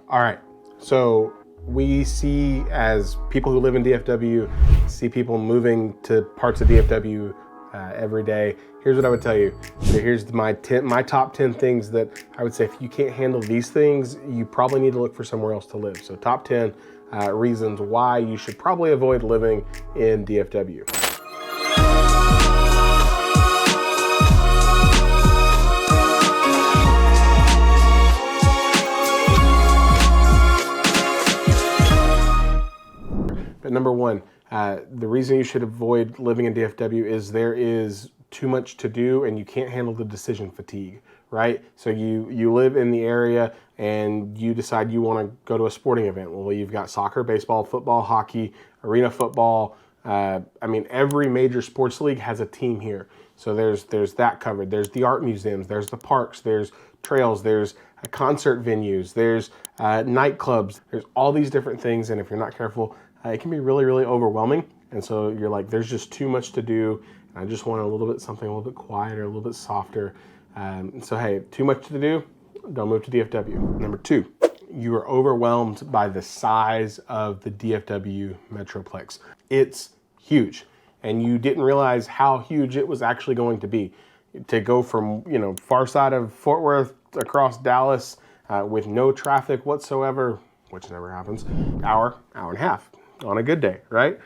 All right, so we see, as people who live in DFW, see people moving to parts of DFW every day. Here's what I would tell you. Here's my top 10 things that I would say if you can't handle these things, you probably need to look for somewhere else to live. So top 10 reasons why you should probably avoid living in DFW. But number one, the reason you should avoid living in DFW is there is too much to do and you can't handle the decision fatigue, right? So you live in the area and you decide you want to go to a sporting event. Well, you've got soccer, baseball, football, hockey, arena football. I mean, every major sports league has a team here. So there's that covered. There's the art museums, there's the parks, there's trails, there's concert venues, there's nightclubs, there's all these different things. And if you're not careful, it can be really, really overwhelming. And so you're like, there's just too much to do. I just want something a little bit quieter, a little bit softer. So hey, too much to do, don't move to DFW. Number two, you are overwhelmed by the size of the DFW Metroplex. It's huge, and you didn't realize how huge it was actually going to be. To go from, far side of Fort Worth across Dallas with no traffic whatsoever, which never happens, hour and a half on a good day, right?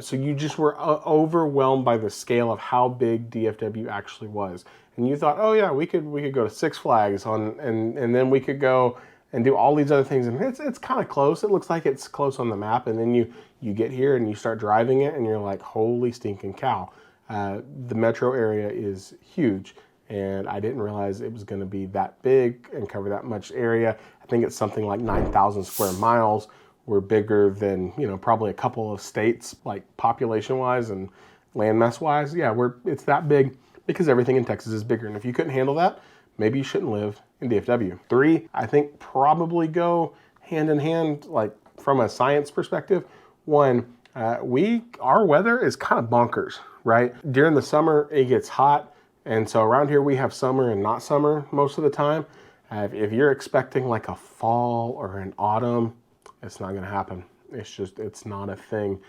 So you just were overwhelmed by the scale of how big DFW actually was. And you thought, oh yeah, we could go to Six Flags and then we could go and do all these other things. And it's kind of close. It looks like it's close on the map. And then you get here and you start driving it and you're like, holy stinking cow. The metro area is huge. And I didn't realize it was going to be that big and cover that much area. I think it's something like 9,000 square miles. We're bigger than, probably a couple of states, like population-wise and landmass-wise. Yeah, it's that big because everything in Texas is bigger. And if you couldn't handle that, maybe you shouldn't live in DFW. Three, I think probably go hand in hand, like from a science perspective. One, our weather is kind of bonkers, right? During the summer, it gets hot. And so around here, we have summer and not summer most of the time. If you're expecting like a fall or an autumn, it's not going to happen. It's not a thing.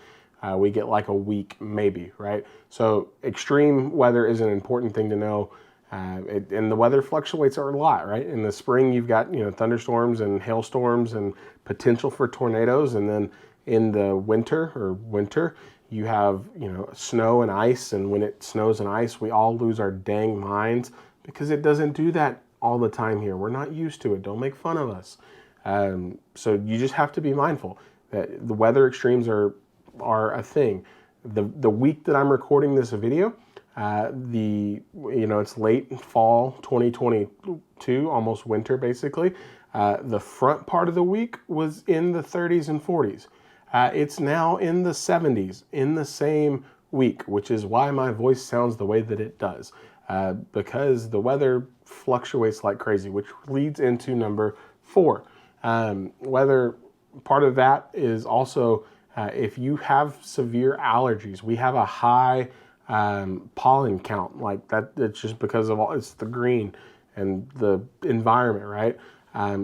We get like a week maybe, right? So extreme weather is an important thing to know. And the weather fluctuates a lot, right? In the spring, you've got, thunderstorms and hailstorms and potential for tornadoes. And then in the winter, you have, snow and ice. And when it snows and ice, we all lose our dang minds because it doesn't do that all the time here. We're not used to it. Don't make fun of us. So you just have to be mindful that the weather extremes are a thing. The week that I'm recording this video, it's late fall 2022, almost winter basically. The front part of the week was in the 30s and 40s. It's now in the 70s in the same week, which is why my voice sounds the way that it does, because the weather fluctuates like crazy, which leads into number four. Weather, part of that is also if you have severe allergies. We have a high pollen count, like that. It's just because of it's the green and the environment, right?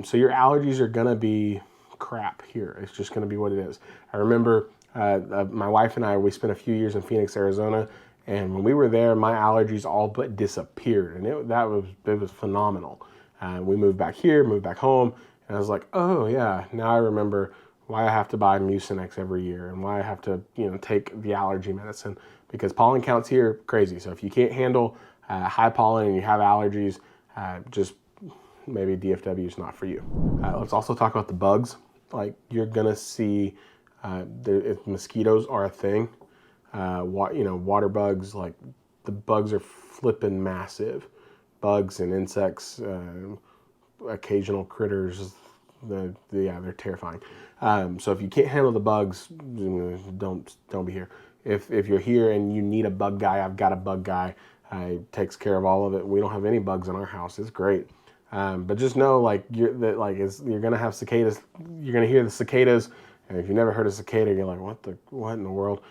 So your allergies are gonna be crap here. It's just gonna be what it is. I remember my wife and I, we spent a few years in Phoenix, Arizona, and when we were there, my allergies all but disappeared, and it was phenomenal. We moved back here, moved back home. And I was like, oh yeah, now I remember why I have to buy Mucinex every year and why I have to, take the allergy medicine, because pollen counts here crazy. So if you can't handle high pollen and you have allergies, just maybe DFW is not for you. Let's also talk about the bugs. Like you're gonna see, if mosquitoes are a thing, water bugs, like the bugs are flipping massive. Bugs and insects, occasional critters, they're terrifying. So if you can't handle the bugs, don't be here. If you're here and you need a bug guy, I've got a bug guy. He takes care of all of it. We don't have any bugs in our house. It's great. But just know, you're gonna have cicadas. You're gonna hear the cicadas, and if you've never heard a cicada, you're like, what in the world?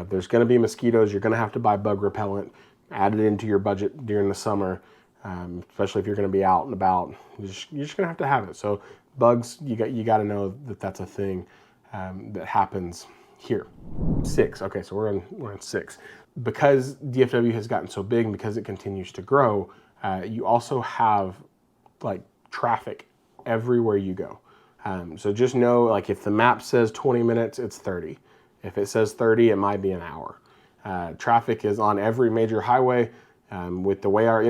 There's gonna be mosquitoes. You're gonna have to buy bug repellent. Add it into your budget during the summer. especially if you're going to be out and about. You're just going to have it. So bugs, you got to know that that's a thing that happens here. 6. Okay, so we're on 6. Because DFW has gotten so big and because it continues to grow, you also have like traffic everywhere you go. So just know, like, if the map says 20 minutes, it's 30. If it says 30, it might be an hour. Traffic is on every major highway. With the way our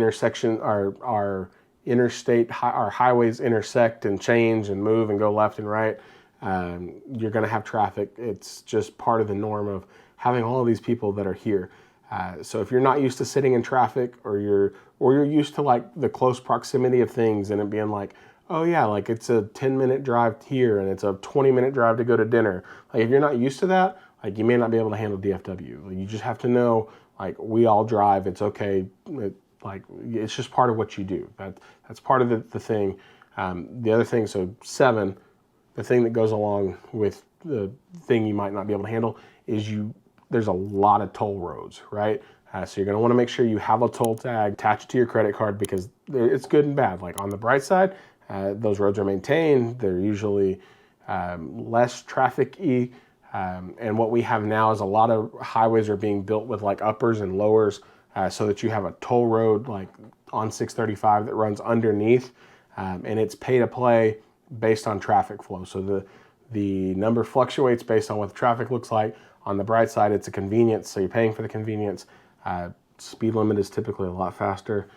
our highways intersect and change and move and go left and right, you're going to have traffic. It's just part of the norm of having all of these people that are here. So if you're not used to sitting in traffic, or you're used to like the close proximity of things and it being like, oh yeah, like it's a 10-minute drive here and it's a 20-minute drive to go to dinner. Like if you're not used to that, like you may not be able to handle DFW. Like, you just have to know, like, we all drive. It's okay. It's just part of what you do. That's part of the thing. The other thing, so 7, the thing that goes along with the thing you might not be able to handle is there's a lot of toll roads, right? So you're going to want to make sure you have a toll tag attached to your credit card, because it's good and bad. Like on the bright side, those roads are maintained. They're usually less traffic-y. And what we have now is a lot of highways are being built with like uppers and lowers, so that you have a toll road like on 635 that runs underneath, and it's pay to play based on traffic flow. So the number fluctuates based on what the traffic looks like. On the bright side, it's a convenience, so you're paying for the convenience. Speed limit is typically a lot faster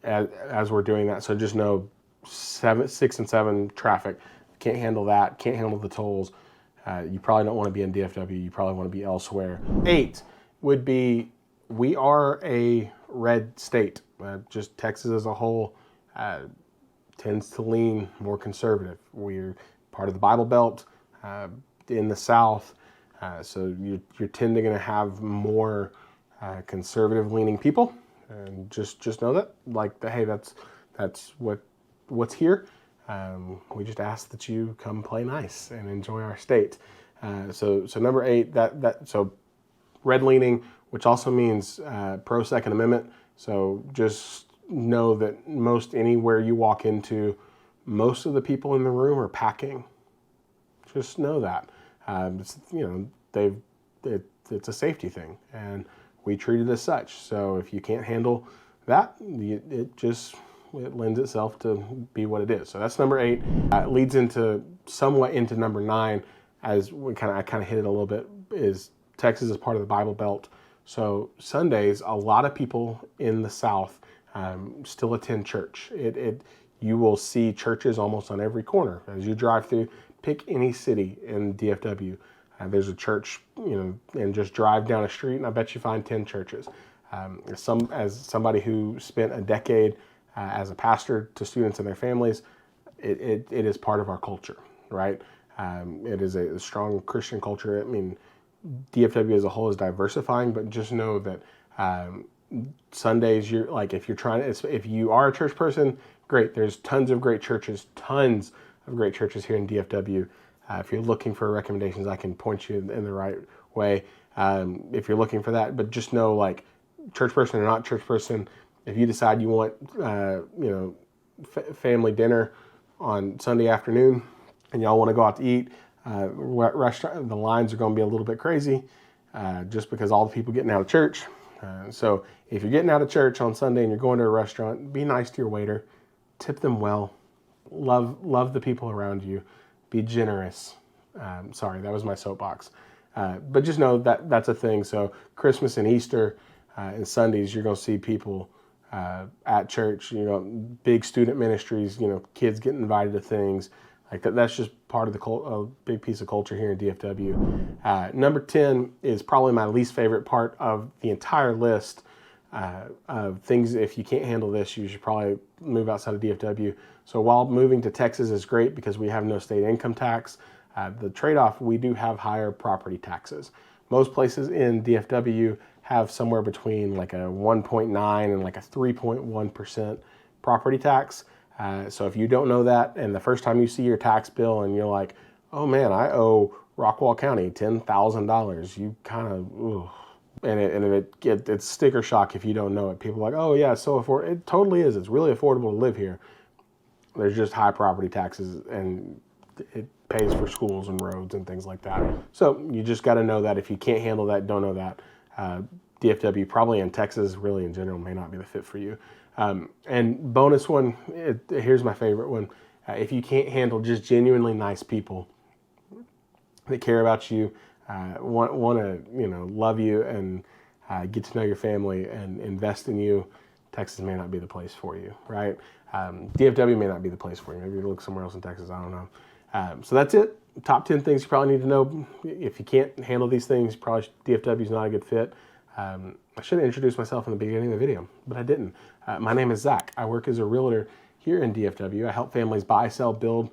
as we're doing that. So just know 6 and 7 traffic. Can't handle that. Can't handle the tolls. You probably don't want to be in DFW. You probably want to be elsewhere. 8 would be, we are a red state. Just Texas as a whole tends to lean more conservative. We're part of the Bible Belt in the South. So you're tending to have more conservative-leaning people, and just know that, like, hey, that's what's here. We just ask that you come play nice and enjoy our state. So number 8, so red-leaning, which also means pro Second Amendment. So just know that most anywhere you walk into, most of the people in the room are packing. Just know that. It's a safety thing, and we treat it as such. So if you can't handle that, it lends itself to be what it is. So that's number 8. It leads somewhat into number 9, as I kind of hit it a little bit, is Texas is part of the Bible Belt. So Sundays, a lot of people in the South still attend church. You will see churches almost on every corner as you drive through. Pick any city in DFW. There's a church, and just drive down a street, and I bet you find 10 churches. As somebody who spent a decade as a pastor to students and their families, it is part of our culture, right? It is a strong Christian culture. I mean, DFW as a whole is diversifying, but just know that Sundays, if you are a church person, great. There's tons of great churches here in DFW. If you're looking for recommendations, I can point you in the right way. If you're looking for that, but just know, like, church person or not church person, if you decide you want, family dinner on Sunday afternoon, and y'all want to go out to eat, restaurant, the lines are going to be a little bit crazy, just because all the people getting out of church. So if you're getting out of church on Sunday and you're going to a restaurant, be nice to your waiter, tip them well, love the people around you, be generous. Sorry, that was my soapbox. But just know that that's a thing. So Christmas and Easter and Sundays, you're going to see people at church, big student ministries, kids getting invited to things like that. That's just part of a big piece of culture here in DFW. Number 10 is probably my least favorite part of the entire list of things. If you can't handle this, you should probably move outside of DFW. So while moving to Texas is great because we have no state income tax, the trade-off, we do have higher property taxes. Most places in DFW have somewhere between like a 1.9 and like a 3.1% property tax. So if you don't know that, and the first time you see your tax bill and you're like, oh man, I owe Rockwall County $10,000, you kind of, it's sticker shock if you don't know it. People are like, oh yeah, it's so affordable. It totally is. It's really affordable to live here. There's just high property taxes, and it pays for schools and roads and things like that. So you just got to know that. If you can't handle that, don't know that. DFW, probably in Texas, really in general, may not be the fit for you. And bonus one, here's my favorite one. If you can't handle just genuinely nice people that care about you, want to love you and get to know your family and invest in you, Texas may not be the place for you, right? DFW may not be the place for you. Maybe you look somewhere else in Texas. I don't know. So that's it. Top 10 things you probably need to know. If you can't handle these things, probably DFW is not a good fit. I should have introduced myself in the beginning of the video, but I didn't. My name is Zach. I work as a realtor here in DFW. I help families buy, sell, build,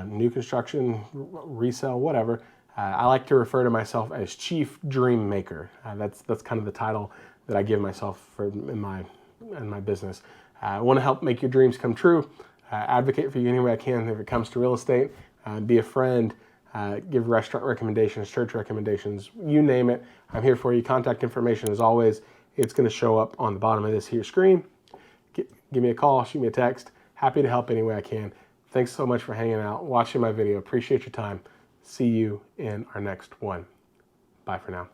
new construction, resell, whatever. I like to refer to myself as Chief Dream Maker. That's kind of the title that I give myself in my business. I want to help make your dreams come true. Advocate for you any way I can if it comes to real estate. Be a friend. Give restaurant recommendations, church recommendations, you name it. I'm here for you. Contact information, as always, it's going to show up on the bottom of this here screen. Give me a call, shoot me a text. Happy to help any way I can. Thanks so much for hanging out, watching my video. Appreciate your time. See you in our next one. Bye for now.